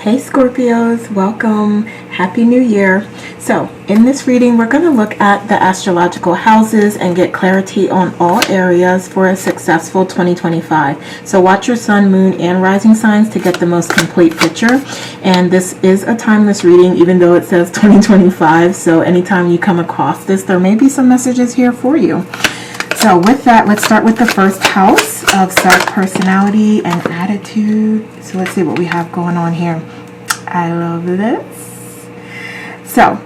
Hey Scorpios, welcome. Happy New Year. So, in this reading, we're going to look at the astrological houses and get clarity on all areas for a successful 2025. So, watch your sun, moon, and rising signs to get the most complete picture. And this is a timeless reading, even though it says 2025. So, anytime you come across this, there may be some messages here for you. So with that, let's start with the first house of self-personality and attitude. So let's see what we have going on here. I love this. So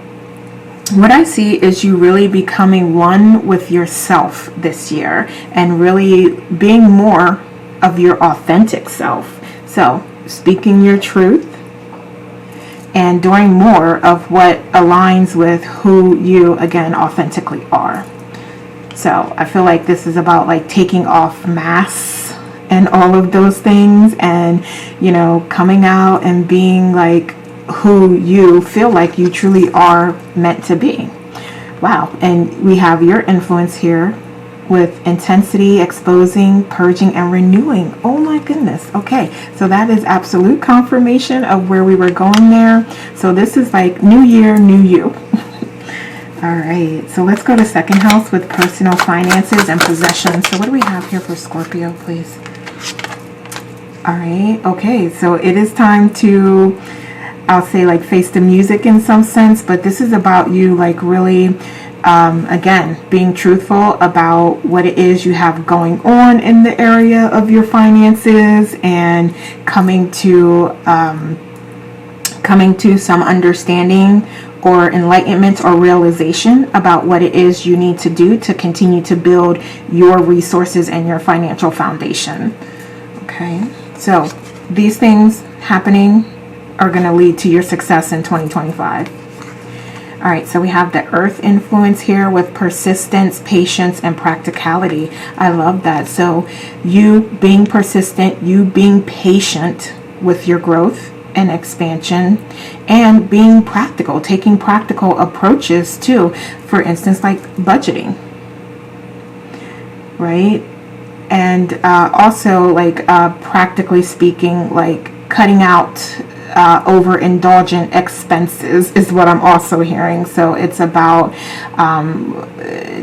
what I see is you really becoming one with yourself this year and really being more of your authentic self. So speaking your truth and doing more of what aligns with who you, again, authentically are. So I feel like this is about like taking off masks and all of those things and, you know, coming out and being like who you feel like you truly are meant to be. Wow. And we have your influence here with intensity, exposing, purging, and renewing. Oh my goodness. Okay. So that is absolute confirmation of where we were going there. So this is like new year, new you. All right, so let's go to second house with personal finances and possessions. So what do we have here for Scorpio, please? All right, okay, so it is time to, I'll say like face the music in some sense, but this is about you like really, again, being truthful about what it is you have going on in the area of your finances and coming to some understanding or enlightenment or realization about what it is you need to do to continue to build your resources and your financial foundation. Okay, so these things happening are going to lead to your success in 2025. All right, so we have the earth influence here with persistence, patience, and practicality. I love that. So you being persistent, you being patient with your growth and expansion, and being practical, taking practical approaches too. For instance, like budgeting, right? And also like practically speaking, like cutting out overindulgent expenses is what I'm also hearing. So it's about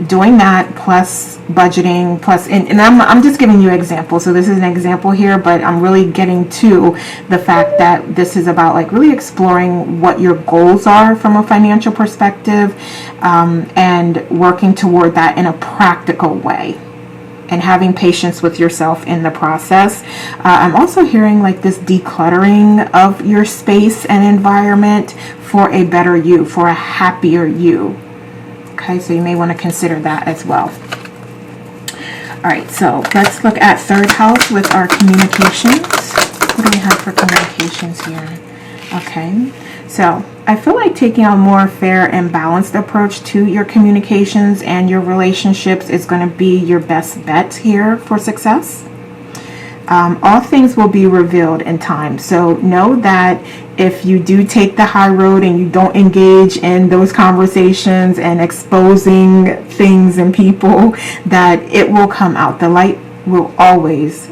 doing that plus budgeting plus, and I'm just giving you examples. So this is an example here, but I'm really getting to the fact that this is about like really exploring what your goals are from a financial perspective, and working toward that in a practical way. And having patience with yourself in the process. I'm also hearing like this decluttering of your space and environment for a better you, for a happier you. Okay, so you may want to consider that as well. All right, so let's look at third house with our communications. What do we have for communications here? Okay, so I feel like taking a more fair and balanced approach to your communications and your relationships is going to be your best bet here for success. All things will be revealed in time. So know that if you do take the high road and you don't engage in those conversations and exposing things and people, that it will come out. The light will always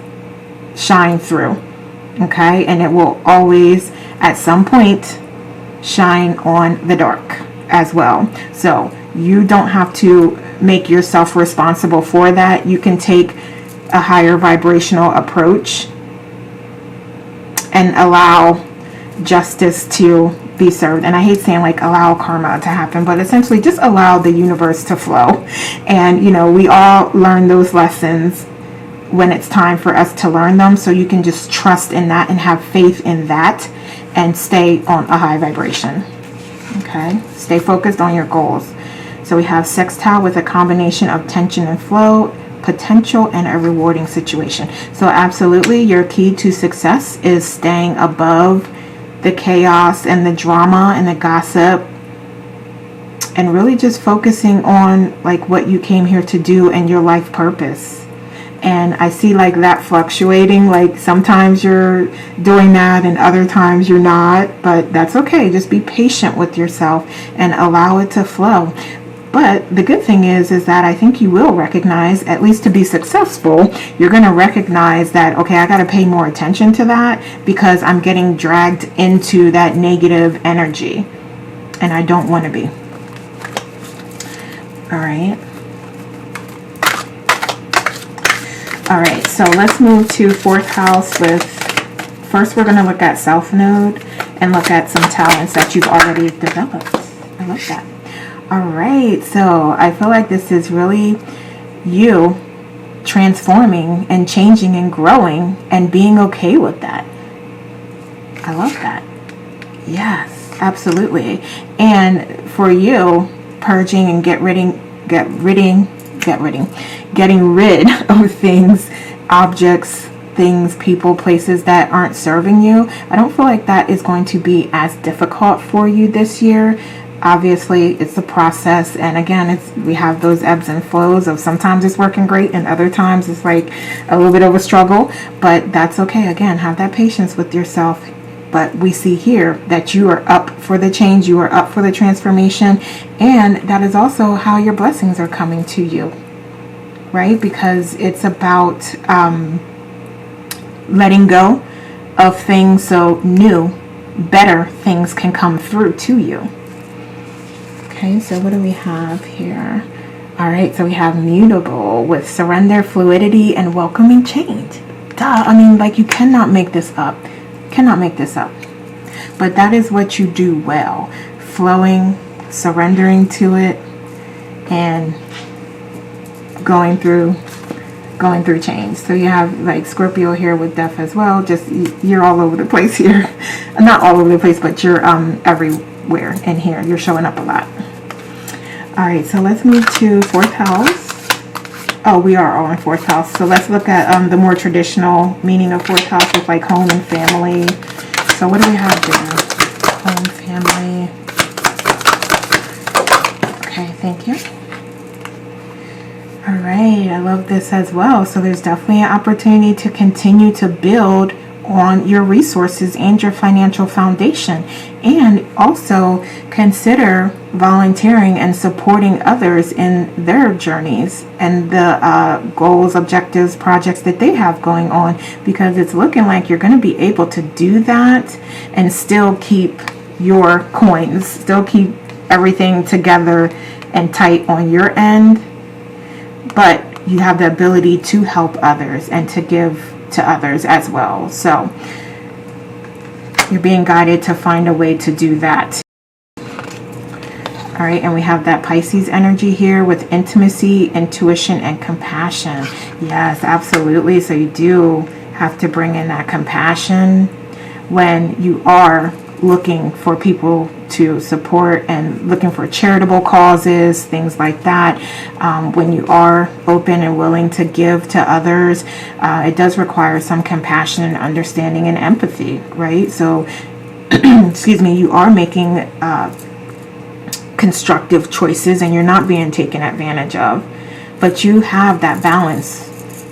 shine through. Okay, and it will always at some point shine on the dark as well. So you don't have to make yourself responsible for that. You can take a higher vibrational approach and allow justice to be served. And I hate saying like allow karma to happen, but essentially just allow the universe to flow. And you know, we all learn those lessons when it's time for us to learn them. So you can just trust in that and have faith in that and stay on a high vibration. Okay, stay focused on your goals. So we have sextile with a combination of tension and flow, potential, and a rewarding situation. So absolutely your key to success is staying above the chaos and the drama and the gossip, and really just focusing on like what you came here to do and your life purpose. And I see like that fluctuating, like sometimes you're doing that and other times you're not, but that's okay. Just be patient with yourself and allow it to flow. But the good thing is that I think you will recognize, at least to be successful, you're going to recognize that, okay, I got to pay more attention to that because I'm getting dragged into that negative energy and I don't want to be. All right. All right, so let's move to 4th house with, first we're going to look at South Node and look at some talents that you've already developed. I love that. All right, so I feel like this is really you transforming and changing and growing and being okay with that. I love that. Yes, absolutely. And for you, purging and getting rid of things, objects, things, people, places that aren't serving you. I don't feel like that is going to be as difficult for you this year. Obviously, it's a process, and again, we have those ebbs and flows of sometimes it's working great and other times it's like a little bit of a struggle, but that's okay. Again, have that patience with yourself. But we see here that you are up for the change, you are up for the transformation, and that is also how your blessings are coming to you, right? Because it's about letting go of things so new, better things can come through to you. Okay, so what do we have here? All right, so we have mutable with surrender, fluidity, and welcoming change. Duh, I mean, like, you cannot make this up. Cannot make this up. But that is what you do well. Flowing, surrendering to it, and going through change. So you have like Scorpio here with death as well. Just, you're all over the place here. Not all over the place, but you're everywhere in here. You're showing up a lot. All right, so let's move to 4th house. Oh, we are all in 4th house. So let's look at the more traditional meaning of 4th house with like home and family. So what do we have there? Home, family. Okay, thank you. All right, I love this as well. So there's definitely an opportunity to continue to build on your resources and your financial foundation, and also consider volunteering and supporting others in their journeys and the goals, objectives, projects that they have going on, because it's looking like you're going to be able to do that and still keep your coins, still keep everything together and tight on your end, but you have the ability to help others and to give to others as well. So you're being guided to find a way to do that. All right, and we have that Pisces energy here with intimacy, intuition, and compassion. Yes, absolutely. So you do have to bring in that compassion when you are looking for people to support and looking for charitable causes, things like that. When you are open and willing to give to others, it does require some compassion and understanding and empathy, right? So, excuse me, you are making constructive choices and you're not being taken advantage of, but you have that balance,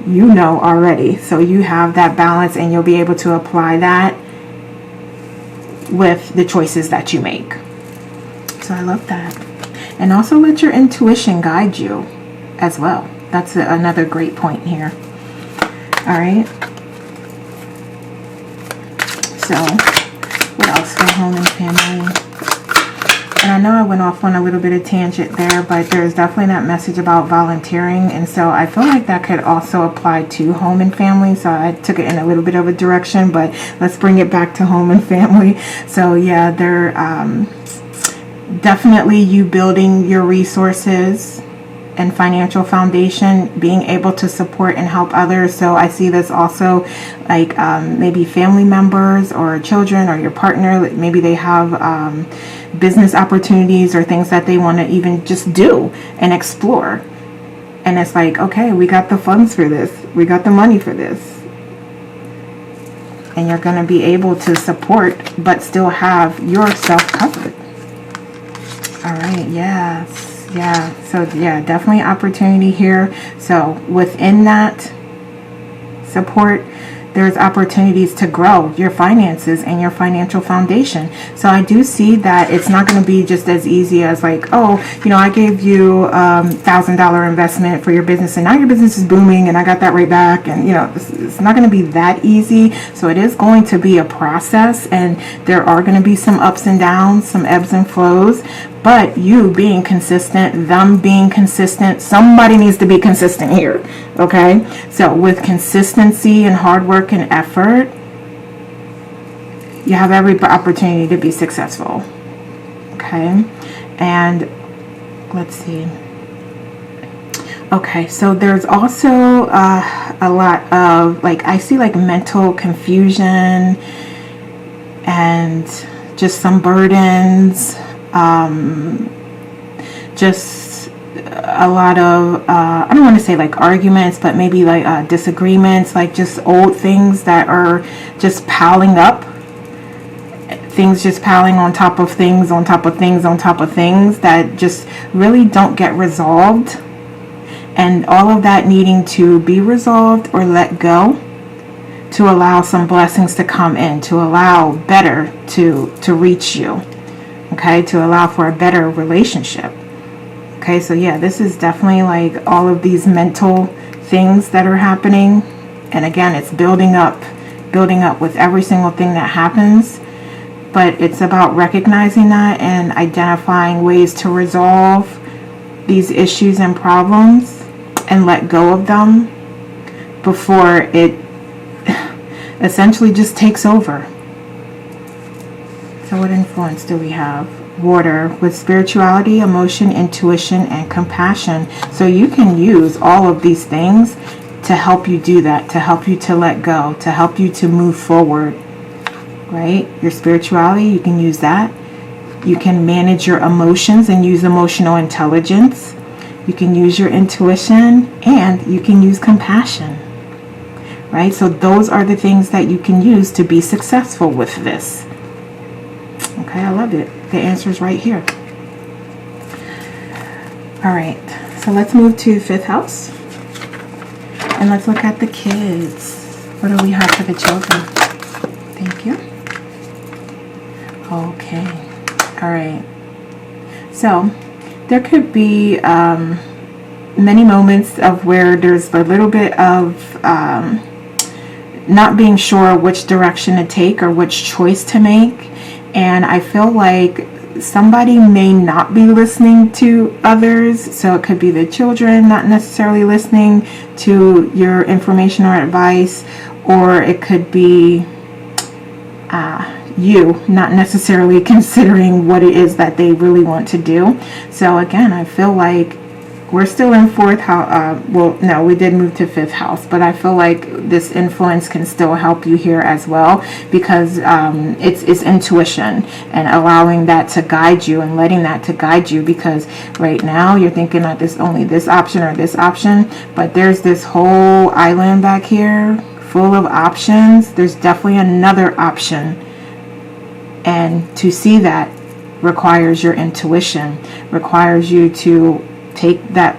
you know, already. So you have that balance and you'll be able to apply that with the choices that you make. So I love that. And also let your intuition guide you as well. That's another great point here. All right. So what else for home and family? And I know I went off on a little bit of tangent there, but there's definitely that message about volunteering. And so I feel like that could also apply to home and family. So I took it in a little bit of a direction, but let's bring it back to home and family. So yeah, they're definitely you building your resources and financial foundation, being able to support and help others. So I see this also like maybe family members or children or your partner, maybe they have business opportunities or things that they want to even just do and explore. And it's like, okay, we got the funds for this. We got the money for this. And you're going to be able to support, but still have yourself covered. All right, yes. Yeah, so yeah, definitely opportunity here. So within that support, there's opportunities to grow your finances and your financial foundation. So I do see that it's not going to be just as easy as like, oh, I gave you $1,000 investment for your business and now your business is booming and I got that right back. And, it's not going to be that easy. So it is going to be a process, and there are going to be some ups and downs, some ebbs and flows. But you being consistent, them being consistent, somebody needs to be consistent here, okay? So with consistency and hard work and effort, you have every opportunity to be successful, okay? And let's see. Okay, so there's also a lot of, I see mental confusion and just some burdens. Just a lot of I don't want to say arguments, but maybe disagreements, just old things that are just piling up, things just piling on top of things on top of things on top of things that just really don't get resolved, and all of that needing to be resolved or let go to allow some blessings to come in, to allow better to reach you. Okay, to allow for a better relationship. Okay, so yeah, this is definitely all of these mental things that are happening. And again, it's building up with every single thing that happens. But it's about recognizing that and identifying ways to resolve these issues and problems and let go of them before it essentially just takes over. So what influence do we have? Water, with spirituality, emotion, intuition, and compassion. So you can use all of these things to help you do that, to help you to let go, to help you to move forward, right? Your spirituality, you can use that. You can manage your emotions and use emotional intelligence. You can use your intuition, and you can use compassion, right? So those are the things that you can use to be successful with this. Okay, I love it. The answer is right here. All right, so let's move to 5th house. And let's look at the kids. What do we have for the children? Thank you. Okay. All right. So there could be many moments of where there's a little bit of not being sure which direction to take or which choice to make. And I feel like somebody may not be listening to others. So it could be the children not necessarily listening to your information or advice, or it could be you not necessarily considering what it is that they really want to do. So again, I feel like we're still in 4th house. Well, no, we did move to 5th house, but I feel like this influence can still help you here as well, because it's intuition and allowing that to guide you and letting that to guide you, because right now you're thinking that there's only this option or this option, but there's this whole island back here full of options. There's definitely another option, and to see that requires your intuition, requires you to take that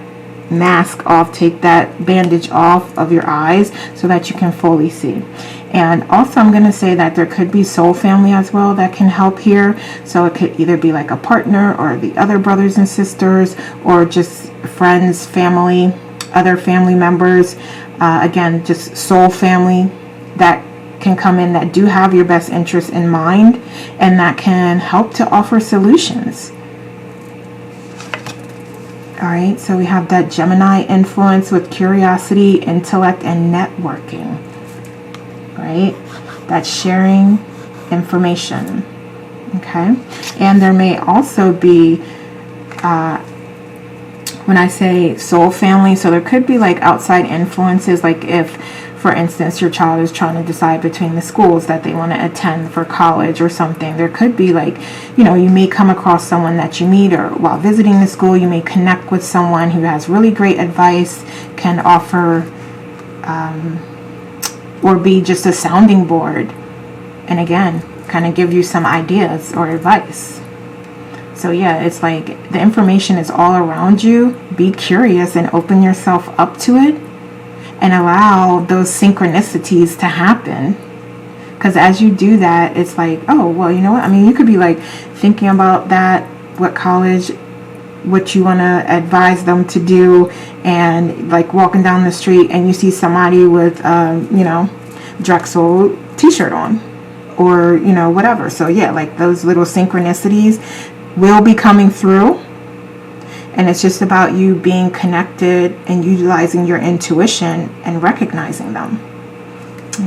mask off, take that bandage off of your eyes so that you can fully see. And also I'm going to say that there could be soul family as well that can help here. So it could either be like a partner or the other brothers and sisters, or just friends, family, other family members. Again, just soul family that can come in that do have your best interest in mind and that can help to offer solutions. All right, so we have that Gemini influence with curiosity, intellect, and networking, right? That's sharing information, okay? And there may also be, when I say soul family, so there could be like outside influences, like if, for instance, your child is trying to decide between the schools that they want to attend for college or something. There could be like, you may come across someone that you meet, or while visiting the school, you may connect with someone who has really great advice, can offer, or be just a sounding board. And again, kind of give you some ideas or advice. So yeah, it's like the information is all around you. Be curious and open yourself up to it. and allow those synchronicities to happen. Because as you do that, it's like, oh, well, you know what? I mean, you could be like thinking about that, what college, what you want to advise them to do, and like walking down the street and you see somebody with, Drexel t-shirt on, or, whatever. So yeah, like those little synchronicities will be coming through. And it's just about you being connected and utilizing your intuition and recognizing them.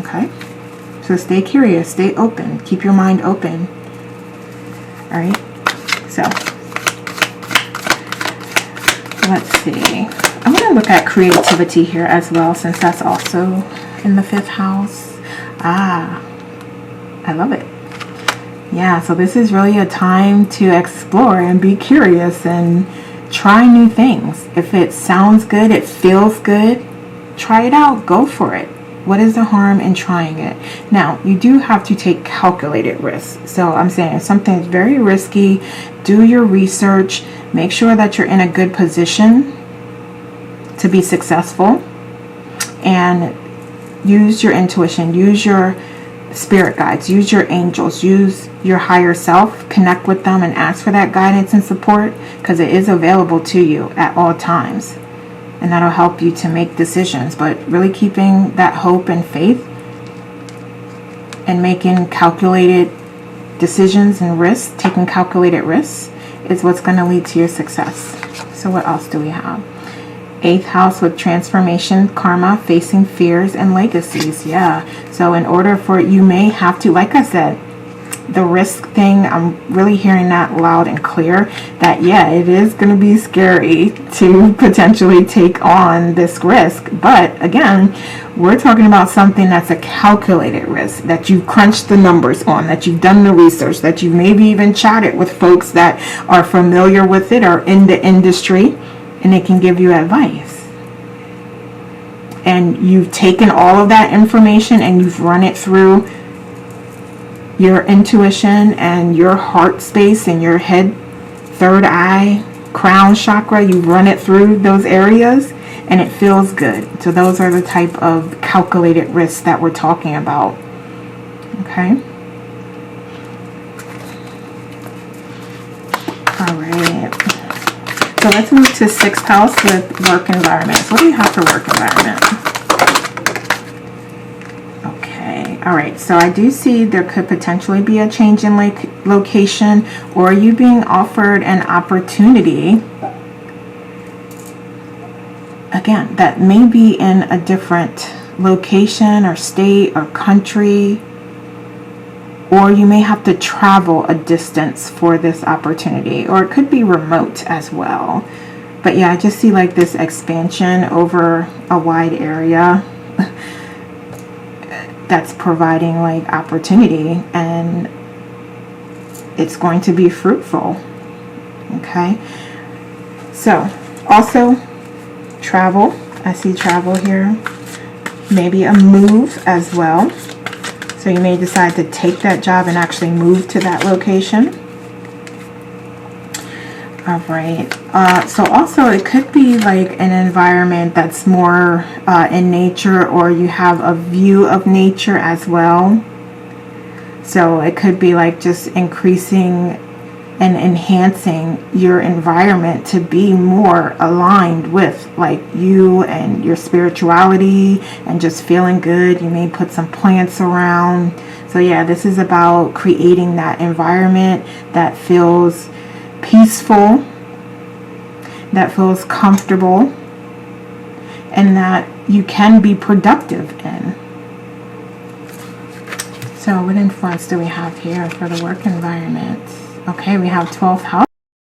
Okay? So stay curious, stay open, keep your mind open. All right? So, let's see. I'm going to look at creativity here as well, since that's also in the 5th house. I love it. Yeah, so this is really a time to explore and be curious and try new things. If it sounds good, it feels good, try it out, go for it. What is the harm in trying it? Now, you do have to take calculated risks. So I'm saying if something is very risky, do your research, make sure that you're in a good position to be successful, and use your intuition, use your spirit guides, use your angels, use your higher self, connect with them and ask for that guidance and support, because it is available to you at all times, and that'll help you to make decisions. But really keeping that hope and faith and making calculated decisions and risks, taking calculated risks, is what's going to lead to your success. So what else do we have? 8th house with transformation, karma, facing fears and legacies. Yeah, so in order for, you may have to, like I said, the risk thing, I'm really hearing that loud and clear, that yeah, it is going to be scary to potentially take on this risk. But again, we're talking about something that's a calculated risk, that you've crunched the numbers on, that you've done the research, that you've maybe even chatted with folks that are familiar with it or in the industry, and they can give you advice. And you've taken all of that information and you've run it through your intuition and your heart space and your head, third eye, crown chakra. You run it through those areas and it feels good. So those are the type of calculated risks that we're talking about. Okay. All right. So let's move to 6th house with work environments. What do you have for work environment? Okay. All right. So I do see there could potentially be a change in location, or you being offered an opportunity, again, that may be in a different location or state or country, or you may have to travel a distance for this opportunity, or it could be remote as well. But yeah, I just see like this expansion over a wide area that's providing like opportunity, and it's going to be fruitful. Okay, so also travel. I see travel here, maybe a move as well. So you may decide to take that job and actually move to that location. All right. So also it could be like an environment that's more in nature, or you have a view of nature as well. So it could be like just increasing and enhancing your environment to be more aligned with like you and your spirituality and just feeling good. You may put some plants around. So yeah, this is about creating that environment that feels peaceful, that feels comfortable, and that you can be productive in. So what influence do we have here for the work environment? Okay, we have 12th house,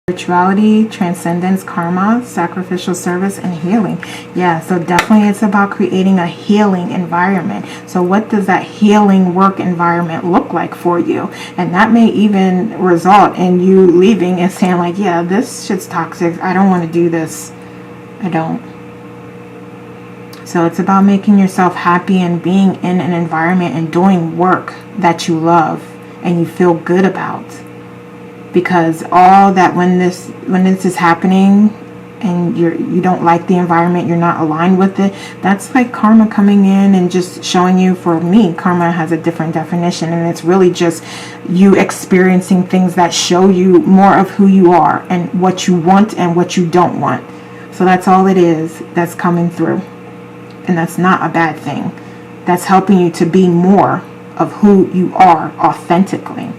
spirituality, transcendence, karma, sacrificial service, and healing. Yeah, so definitely it's about creating a healing environment. So what does that healing work environment look like for you? And that may even result in you leaving and saying like, yeah, this shit's toxic. I don't want to do this. I don't. So it's about making yourself happy and being in an environment and doing work that you love and you feel good about. Because all that when this is happening, and you don't like the environment, you're not aligned with it, that's like karma coming in and just showing you. For me, karma has a different definition, and it's really just you experiencing things that show you more of who you are and what you want and what you don't want. So that's all it is that's coming through, and that's not a bad thing. That's helping you to be more of who you are authentically.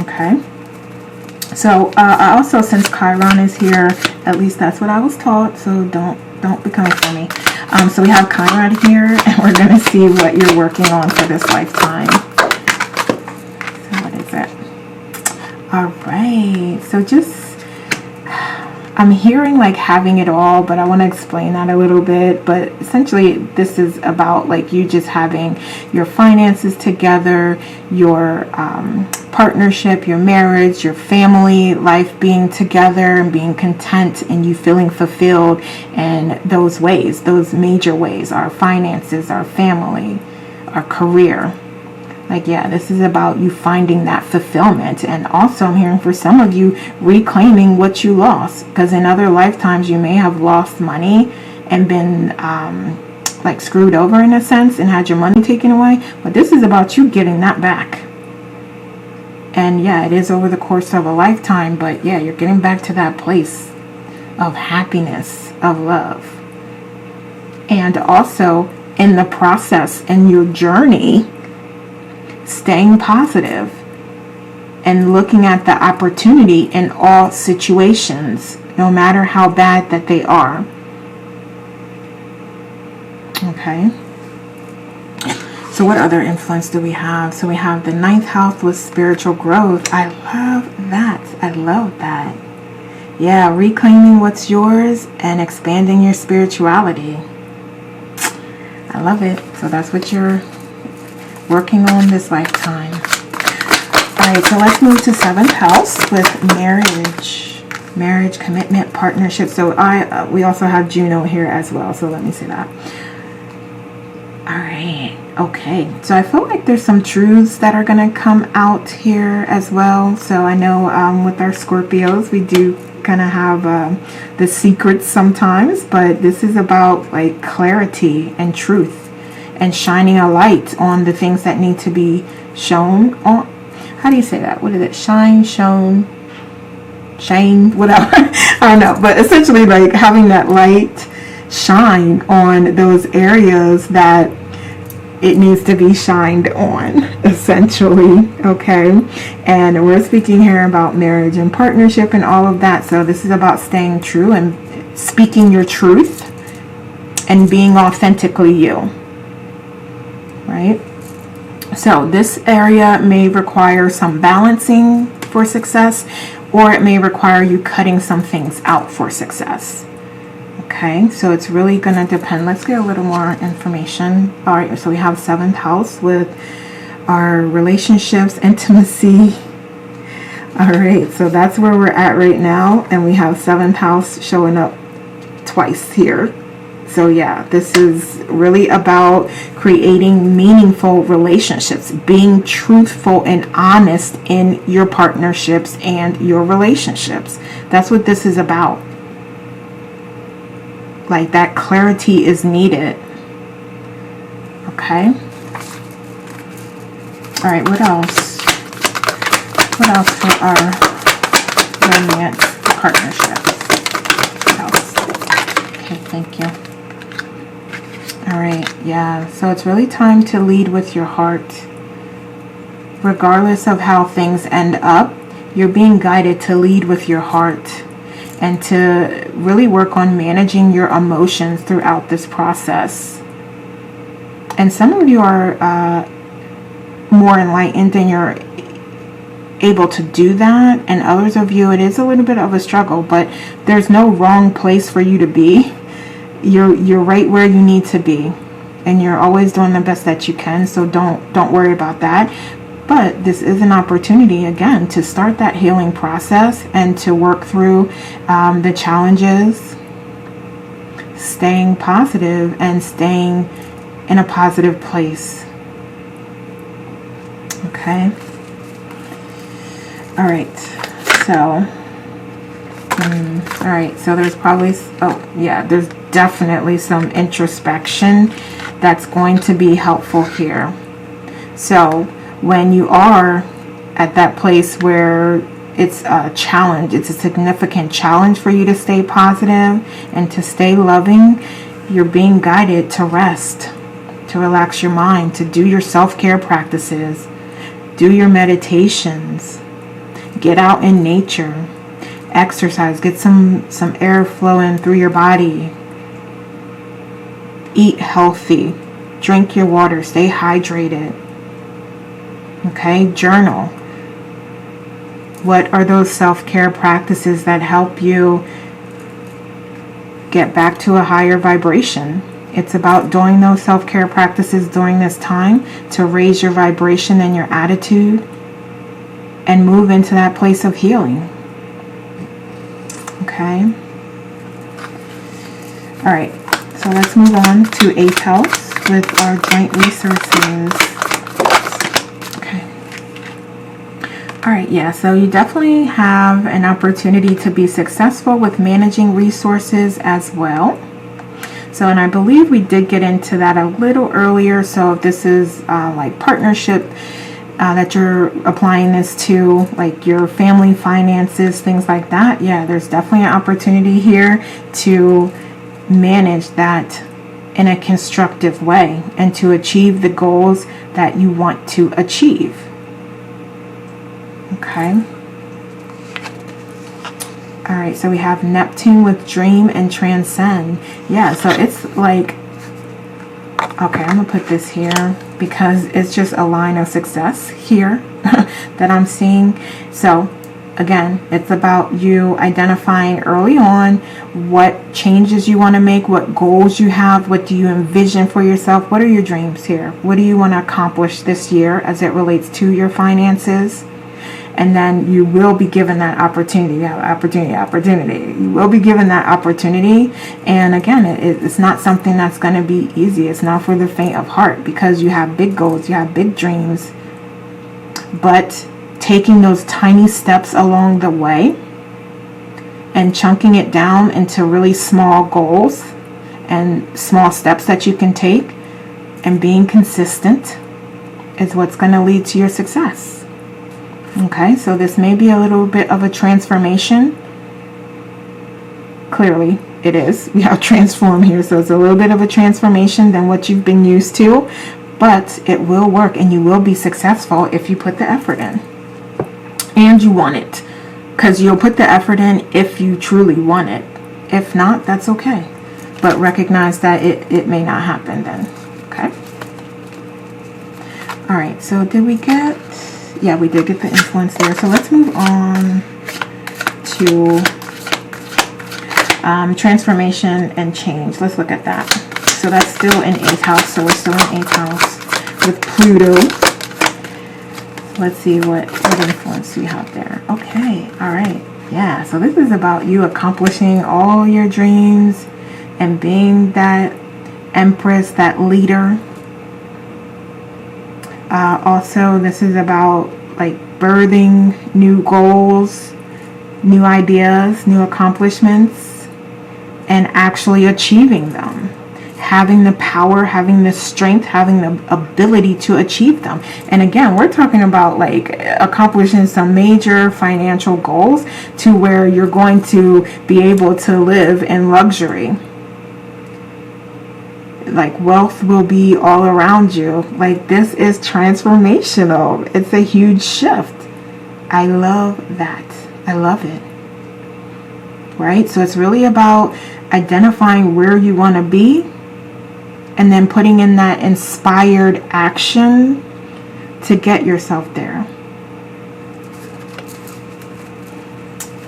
Okay. So I also, since Chiron is here, at least that's what I was taught, so don't be coming for me. So we have Chiron here, and we're going to see what you're working on for this lifetime. So what is it? All right. So I'm hearing like having it all, but I want to explain that a little bit. But essentially, this is about like you just having your finances together, your partnership, your marriage, your family life being together and being content, and you feeling fulfilled in those ways, those major ways, our finances, our family, our career. Like, yeah, this is about you finding that fulfillment. And also I'm hearing for some of you reclaiming what you lost, because in other lifetimes you may have lost money and been like screwed over in a sense and had your money taken away. But this is about you getting that back. And yeah, it is over the course of a lifetime, but yeah, you're getting back to that place of happiness, of love. And also in the process, in your journey, staying positive and looking at the opportunity in all situations, no matter how bad that they are. Okay. So what other influence do we have? So we have the 9th house with spiritual growth. I love that. I love that. Yeah, reclaiming what's yours and expanding your spirituality. I love it. So that's what you're working on this lifetime. All right, so let's move to 7th house with marriage, commitment, partnership. So we also have Juno here as well. So let me say that. All right. Okay. So I feel like there's some truths that are going to come out here as well. So I know with our Scorpios, we do kind of have the secrets sometimes, but this is about like clarity and truth, and shining a light on the things that need to be shown on. How do you say that? What is it? Shine, shown, shine, whatever. I don't know. But essentially like having that light shine on those areas that it needs to be shined on, essentially. Okay. And we're speaking here about marriage and partnership and all of that. So this is about staying true and speaking your truth and being authentically you. Right? So this area may require some balancing for success, or it may require you cutting some things out for success. Okay, so it's really going to depend. Let's get a little more information. All right, so we have 7th house with our relationships, intimacy. All right, so that's where we're at right now, and we have 7th house showing up twice here. So yeah, this is really about creating meaningful relationships, being truthful and honest in your partnerships and your relationships. That's what this is about. Like, that clarity is needed. Okay. All right, what else? What else for our romance partnerships? What else? Okay, thank you. All right, yeah, so it's really time to lead with your heart. Regardless of how things end up, you're being guided to lead with your heart and to really work on managing your emotions throughout this process. And some of you are more enlightened and you're able to do that, and others of you, it is a little bit of a struggle, but there's no wrong place for you to be. You're right where you need to be, and you're always doing the best that you can, so don't worry about that. But this is an opportunity again to start that healing process and to work through the challenges, staying positive and staying in a positive place. Okay. All right, so All right, so there's probably, oh yeah, there's definitely some introspection that's going to be helpful here. So when you are at that place where it's a challenge, it's a significant challenge for you to stay positive and to stay loving, you're being guided to rest, to relax your mind, to do your self-care practices, do your meditations, get out in nature, exercise, get some air flowing through your body, eat healthy, drink your water, stay hydrated. Okay, journal. What are those self-care practices that help you get back to a higher vibration? It's about doing those self-care practices during this time to raise your vibration and your attitude and move into that place of healing. Okay. All right. So let's move on to 8th house with our joint resources. Okay. All right. Yeah. So you definitely have an opportunity to be successful with managing resources as well. So, and I believe we did get into that a little earlier. So if this is like partnership, that you're applying this to, like your family finances, things like that, yeah, there's definitely an opportunity here to manage that in a constructive way and to achieve the goals that you want to achieve. Okay. All right, so we have Neptune with dream and transcend. Yeah, so it's like, okay, I'm gonna put this here because it's just a line of success here that I'm seeing. So again, it's about you identifying early on what changes you want to make, what goals you have, what do you envision for yourself, what are your dreams here, what do you want to accomplish this year as it relates to your finances. And then you will be given that opportunity. You have opportunity. You will be given that opportunity. And again, it's not something that's going to be easy. It's not for the faint of heart because you have big goals, you have big dreams. But taking those tiny steps along the way and chunking it down into really small goals and small steps that you can take and being consistent is what's going to lead to your success. Okay, so this may be a little bit of a transformation. Clearly, it is. We have transform here, so it's a little bit of a transformation than what you've been used to, but it will work and you will be successful if you put the effort in. And you want it, because you'll put the effort in if you truly want it. If not, that's okay. But recognize that it may not happen then. Okay? All right, so did we get... Yeah, we did get the influence there. So let's move on to transformation and change. Let's look at that. So that's still in 8th house. So we're still in 8th house with Pluto. Let's see what influence we have there. Okay, all right. Yeah, so this is about you accomplishing all your dreams and being that empress, that leader. Also, this is about like birthing new goals, new ideas, new accomplishments, and actually achieving them. Having the power, having the strength, having the ability to achieve them. And again, we're talking about like accomplishing some major financial goals to where you're going to be able to live in luxury. Like wealth will be all around you. Like this is transformational. It's a huge shift. I love that. I love it. Right? So it's really about identifying where you want to be and then putting in that inspired action to get yourself there.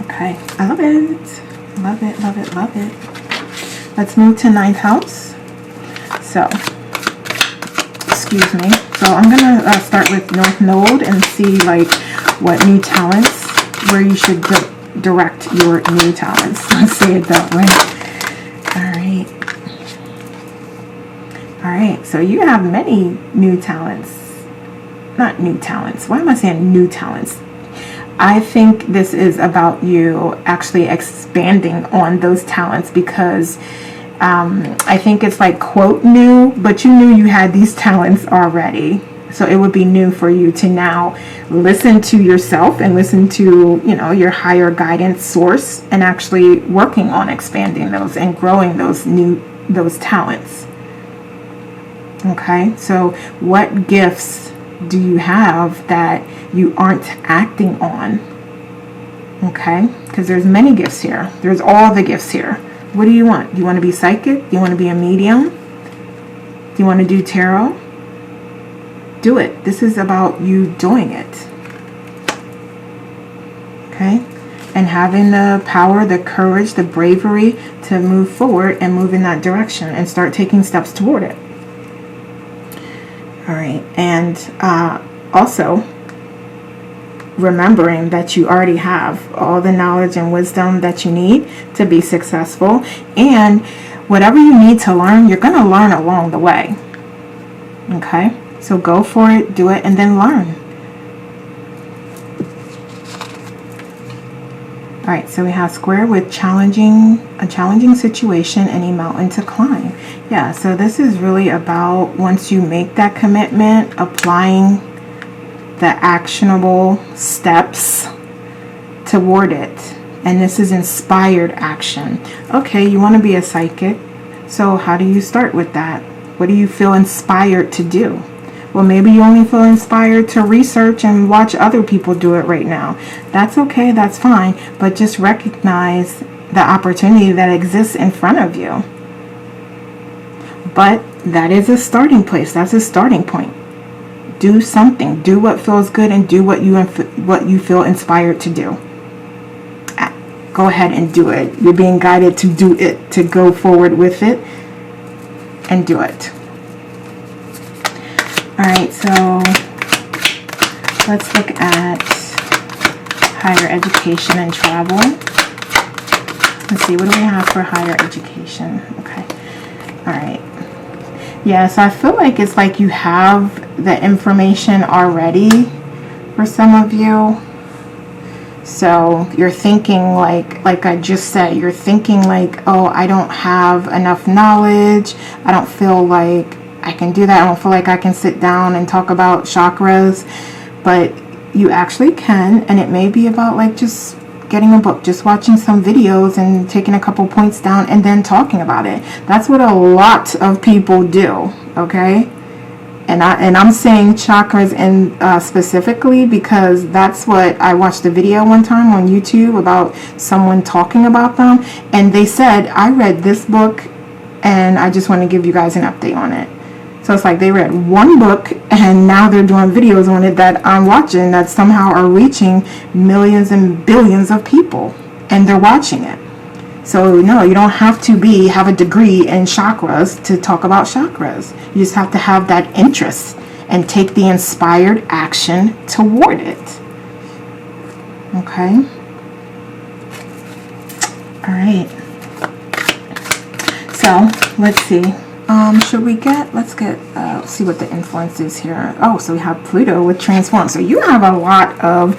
Okay. I love it. Love it, love it, love it. Let's move to 9th house. So, excuse me. So I'm going to start with North Node and see like what new talents, where you should direct your new talents. Let's say it that way. All right. So you have many new talents. Not new talents. Why am I saying new talents? I think this is about you actually expanding on those talents, because I think it's like, quote, new, but you knew you had these talents already. So it would be new for you to now listen to yourself and listen to, your higher guidance source, and actually working on expanding those and growing those talents. Okay, so what gifts do you have that you aren't acting on? Okay, because there's many gifts here. There's all the gifts here. What do you want? Do you want to be psychic? Do you want to be a medium? Do you want to do tarot? Do it. This is about you doing it. Okay? And having the power, the courage, the bravery to move forward and move in that direction and start taking steps toward it. All right. And also remembering that you already have all the knowledge and wisdom that you need to be successful. And whatever you need to learn, you're going to learn along the way. Okay? So go for it, do it, and then learn. All right, so we have square with a challenging situation, any mountain to climb. Yeah, so this is really about, once you make that commitment, applying the actionable steps toward it. And this is inspired action. Okay, you want to be a psychic. So how do you start with that? What do you feel inspired to do? Well, maybe you only feel inspired to research and watch other people do it right now. That's okay, that's fine, but just recognize the opportunity that exists in front of you. But that is a starting place. That's a starting point. Do something. Do what feels good and do what you feel inspired to do. Go ahead and do it. You're being guided to do it, to go forward with it and do it. Alright, so let's look at higher education and travel. Let's see, what do we have for higher education? Okay, alright. Yeah, so I feel like it's like you have the information already for some of you. So you're thinking like I just said, you're thinking like, oh, I don't have enough knowledge. I don't feel like I can do that. I don't feel like I can sit down and talk about chakras, but you actually can. And it may be about like just getting a book, just watching some videos and taking a couple points down and then talking about it. That's what a lot of people do. Okay. And I'm saying chakras specifically because that's what I watched a video one time on YouTube about someone talking about them. And they said, I read this book and I just want to give you guys an update on it. So it's like they read one book and now they're doing videos on it that I'm watching that somehow are reaching millions and billions of people, and they're watching it. So no, you don't have to have a degree in chakras to talk about chakras. You just have to have that interest and take the inspired action toward it. Okay. All right. So let's see. Let's see what the influence is here. Oh, so we have Pluto with transform. So you have a lot of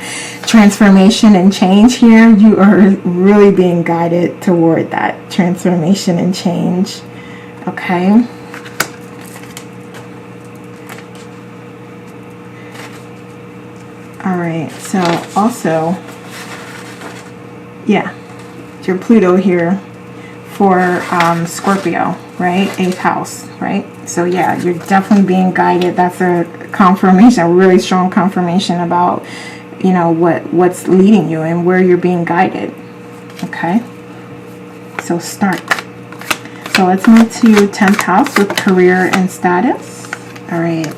transformation and change here. You are really being guided toward that transformation and change. Okay. All right. So also, yeah, your Pluto here for Scorpio, right? 8th house, right? So yeah, you're definitely being guided. That's a confirmation, a really strong confirmation about, what's leading you and where you're being guided. Okay. So start. So let's move to 10th house with career and status. All right.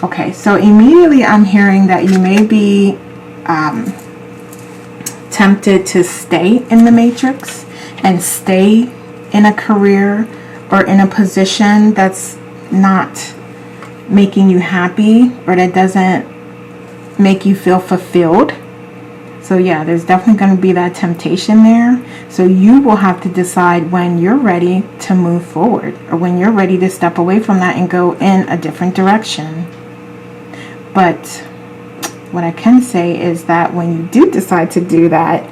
Okay. So immediately I'm hearing that you may be tempted to stay in the matrix and stay in a career or in a position that's not making you happy or that doesn't make you feel fulfilled. So yeah, there's definitely going to be that temptation there. So you will have to decide when you're ready to move forward or when you're ready to step away from that and go in a different direction. But what I can say is that when you do decide to do that,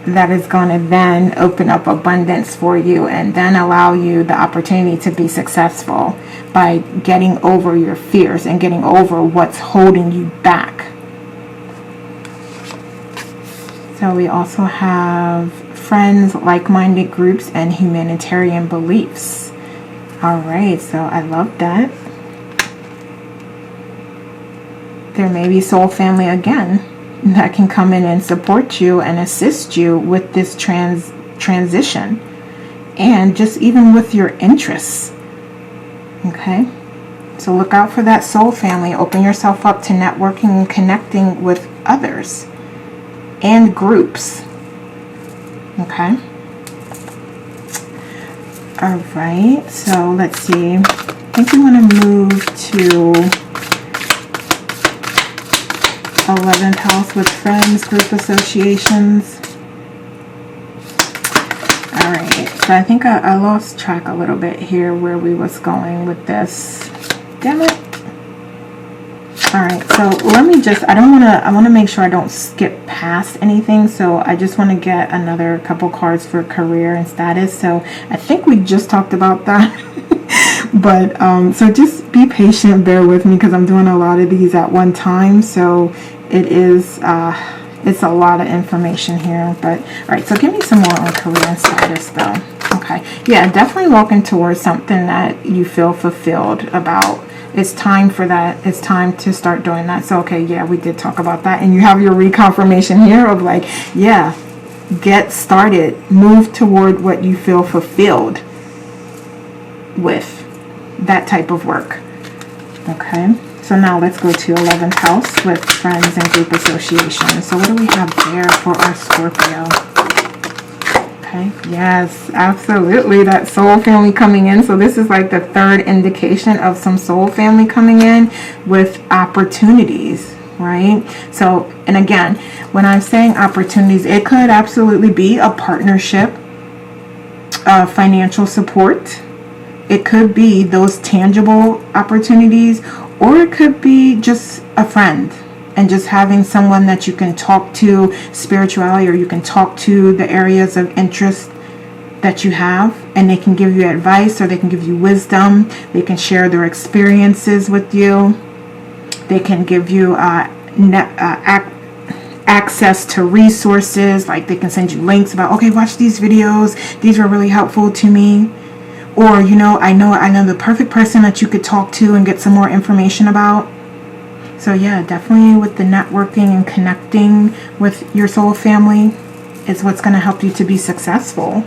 that is going to then open up abundance for you and then allow you the opportunity to be successful by getting over your fears and getting over what's holding you back. So we also have friends, like-minded groups, and humanitarian beliefs. All right, so I love that. There may be soul family again that can come in and support you and assist you with this transition, and just even with your interests. Okay, so look out for that soul family. Open yourself up to networking and connecting with others and groups. Okay, all right, so let's see, I think we want to move to 11th house with friends, group associations. All right, so I think I lost track a little bit here where we was going with this. Damn it. All right, so let me just, I want to make sure I don't skip past anything. So I just want to get another couple cards for career and status. So I think we just talked about that. But so just be patient, bear with me, because I'm doing a lot of these at one time. So it is, it's a lot of information here. But all right, so give me some more on career and status though. Okay, yeah, definitely walking towards something that you feel fulfilled about. It's time for that. It's time to start doing that. So okay, yeah, we did talk about that. And you have your reconfirmation here of like, yeah, get started, move toward what you feel fulfilled with, that type of work. Okay, so now let's go to 11th house with friends and group associations. So what do we have there for our Scorpio? Okay, yes, absolutely, that soul family coming in. So this is like the third indication of some soul family coming in with opportunities, right? So, and again, when I'm saying opportunities, it could absolutely be a partnership, financial support. It could be those tangible opportunities, or it could be just a friend and just having someone that you can talk to spirituality, or you can talk to the areas of interest that you have, and they can give you advice, or they can give you wisdom. They can share their experiences with you. They can give you access to resources, like they can send you links about, okay, watch these videos, these were really helpful to me. Or, you know, I know the perfect person that you could talk to and get some more information about. So yeah, definitely with the networking and connecting with your soul family is what's going to help you to be successful.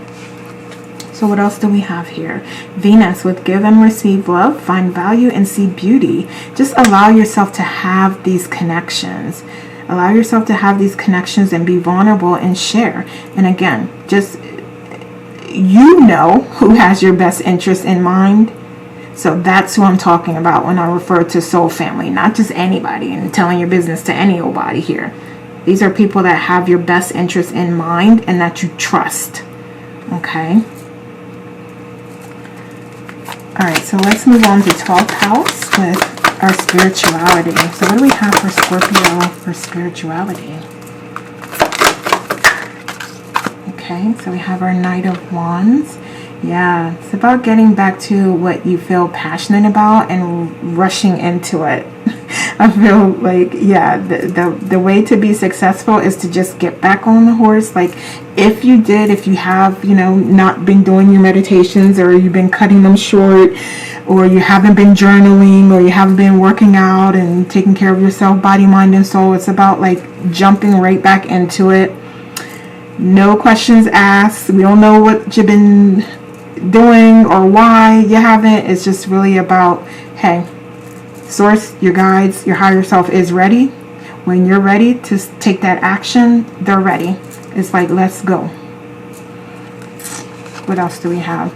So what else do we have here? Venus with give and receive love, find value and see beauty. Just allow yourself to have these connections. Allow yourself to have these connections and be vulnerable and share. And again, just, you know who has your best interest in mind. So that's who I'm talking about when I refer to soul family, not just anybody and telling your business to any old body here. These are people that have your best interest in mind and that you trust. Okay. All right, so let's move on to 12th house with our spirituality. So what do we have for Scorpio for spirituality? Okay, so we have our Knight of Wands. Yeah, it's about getting back to what you feel passionate about and rushing into it. I feel like, yeah, the way to be successful is to just get back on the horse. Like if you have, you know, not been doing your meditations, or you've been cutting them short, or you haven't been journaling, or you haven't been working out and taking care of yourself, body, mind, and soul. It's about like jumping right back into it. No questions asked. We don't know what you've been doing or why you haven't. It's just really about, hey, source, your guides, your higher self is ready. When you're ready to take that action, they're ready. It's like, let's go. What else do we have?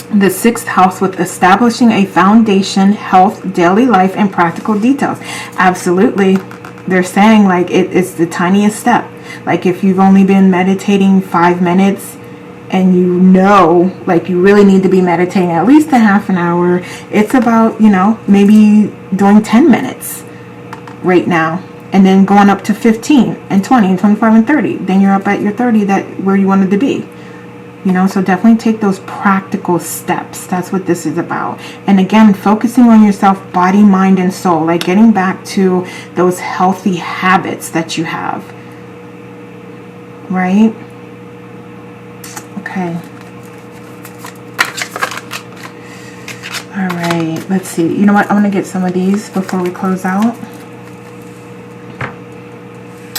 The 6th house with establishing a foundation, health, daily life, and practical details. Absolutely. They're saying like it's the tiniest step. Like if you've only been meditating 5 minutes, and you know, like you really need to be meditating at least a half an hour, it's about, you know, maybe doing 10 minutes. right now. And then going up to 15 and 20 and 25 and 30. Then you're up at your 30 where you wanted to be. You know, so definitely take those practical steps. That's what this is about. And again, focusing on yourself, body, mind, and soul. Like getting back to those healthy habits that you have. Right? Okay. All right. Let's see. You know what? I'm going to get some of these before we close out.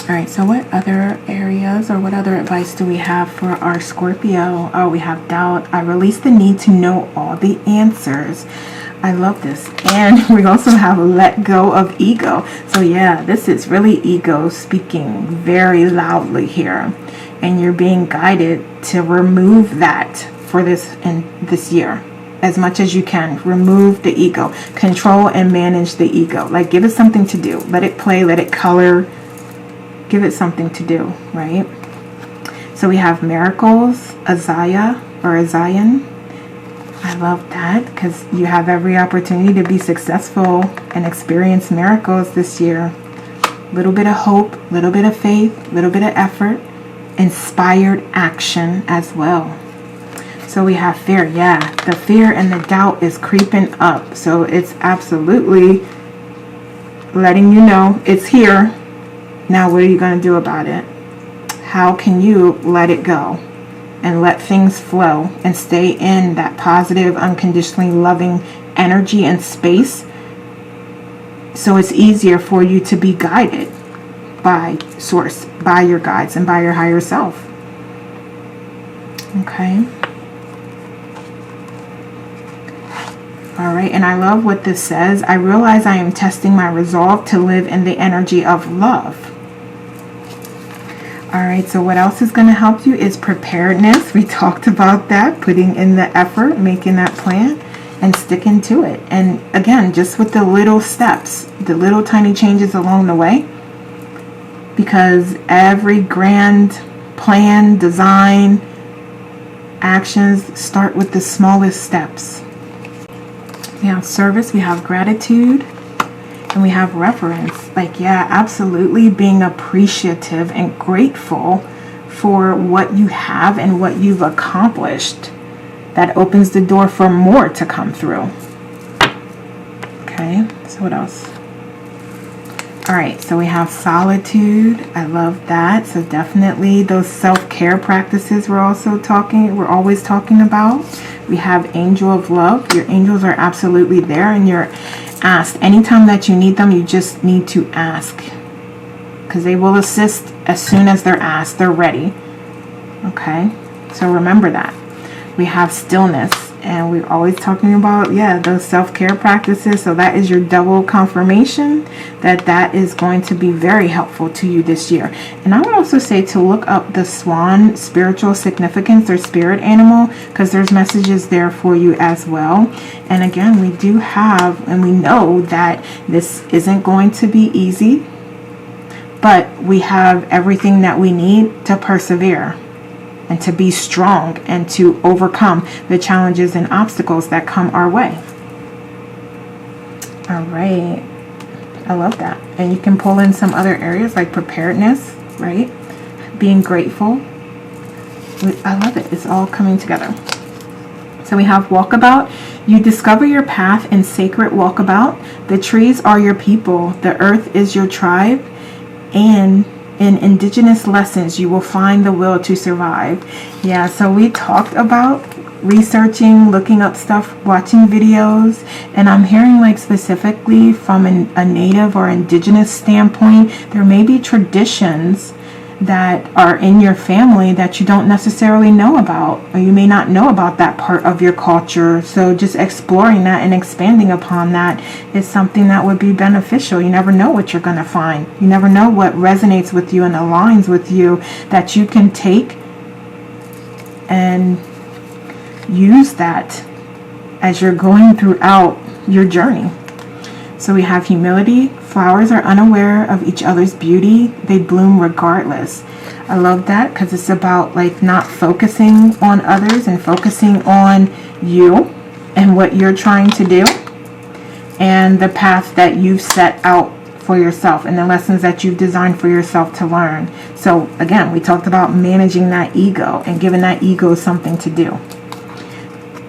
All right, so what other areas or what other advice do we have for our Scorpio? Oh, we have doubt. I release the need to know all the answers. I love this. And we also have let go of ego. So yeah, this is really ego speaking very loudly here. And you're being guided to remove that for this year. As much as you can. Remove the ego. Control and manage the ego. Like give it something to do. Let it play, let it color. Give it something to do, right? So we have miracles, Azaya or Azayan. I love that because you have every opportunity to be successful and experience miracles this year. A little bit of hope, a little bit of faith, a little bit of effort, inspired action as well. So we have fear. Yeah, the fear and the doubt is creeping up. So it's absolutely letting you know it's here. Now, what are you going to do about it? How can you let it go and let things flow and stay in that positive, unconditionally loving energy and space so it's easier for you to be guided by source, by your guides, and by your higher self? Okay. All right, and I love what this says. I realize I am testing my resolve to live in the energy of love. All right, so what else is going to help you is preparedness. We talked about that, putting in the effort, making that plan, and sticking to it. And again, just with the little steps, the little tiny changes along the way, because every grand plan, design, actions start with the smallest steps. We have service, we have gratitude, and we have reverence. Like, yeah, absolutely being appreciative and grateful for what you have and what you've accomplished. That opens the door for more to come through. Okay, so what else? All right, so we have solitude. I love that. So definitely those self-care practices we're always talking about. We have angel of love. Your angels are absolutely there, and you're asked. Anytime that you need them, you just need to ask, because they will assist as soon as they're asked. They're ready. Okay, so remember that. We have stillness, and we're always talking about, yeah, those self-care practices. So that is your double confirmation that is going to be very helpful to you this year. And I would also say to look up the swan spiritual significance or spirit animal, because there's messages there for you as well. And again, we do have, and we know that this isn't going to be easy, but we have everything that we need to persevere and to be strong and to overcome the challenges and obstacles that come our way. All right. I love that. And you can pull in some other areas like preparedness, right? Being grateful. I love it. It's all coming together. So we have walkabout. You discover your path in sacred walkabout. The trees are your people. The earth is your tribe. And in indigenous lessons, you will find the will to survive. Yeah, so we talked about researching, looking up stuff, watching videos, and I'm hearing like specifically from a native or indigenous standpoint, there may be traditions that are in your family that you don't necessarily know about, or you may not know about that part of your culture. So just exploring that and expanding upon that is something that would be beneficial. You never know what you're going to find. You never know what resonates with you and aligns with you that you can take and use that as you're going throughout your journey. So we have humility. Flowers are unaware of each other's beauty. They bloom regardless. I love that because it's about like not focusing on others and focusing on you and what you're trying to do and the path that you've set out for yourself and the lessons that you've designed for yourself to learn. So again, we talked about managing that ego and giving that ego something to do.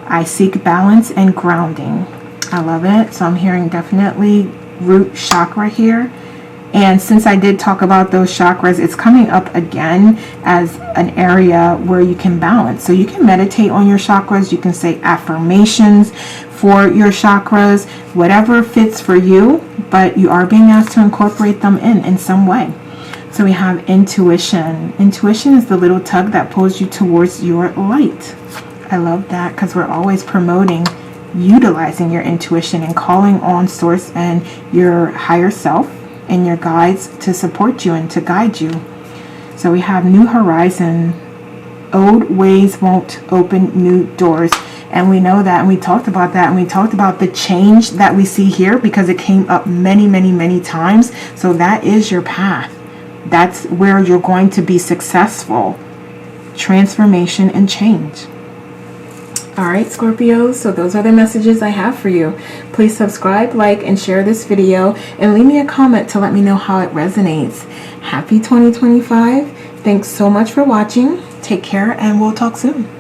I seek balance and grounding. I love it. So I'm hearing definitely root chakra here. And since I did talk about those chakras, it's coming up again as an area where you can balance. So you can meditate on your chakras. You can say affirmations for your chakras, whatever fits for you, but you are being asked to incorporate them in some way. So we have intuition. Intuition is the little tug that pulls you towards your light. I love that because we're always promoting utilizing your intuition and calling on source and your higher self and your guides to support you and to guide you. So we have new horizon. Old ways won't open new doors. And we know that, and we talked about that, and we talked about the change that we see here because it came up many, many, many times. So that is your path. That's where you're going to be successful. Transformation and change. All right, Scorpios, so those are the messages I have for you. Please subscribe, like, and share this video, and leave me a comment to let me know how it resonates. Happy 2025. Thanks so much for watching. Take care, and we'll talk soon.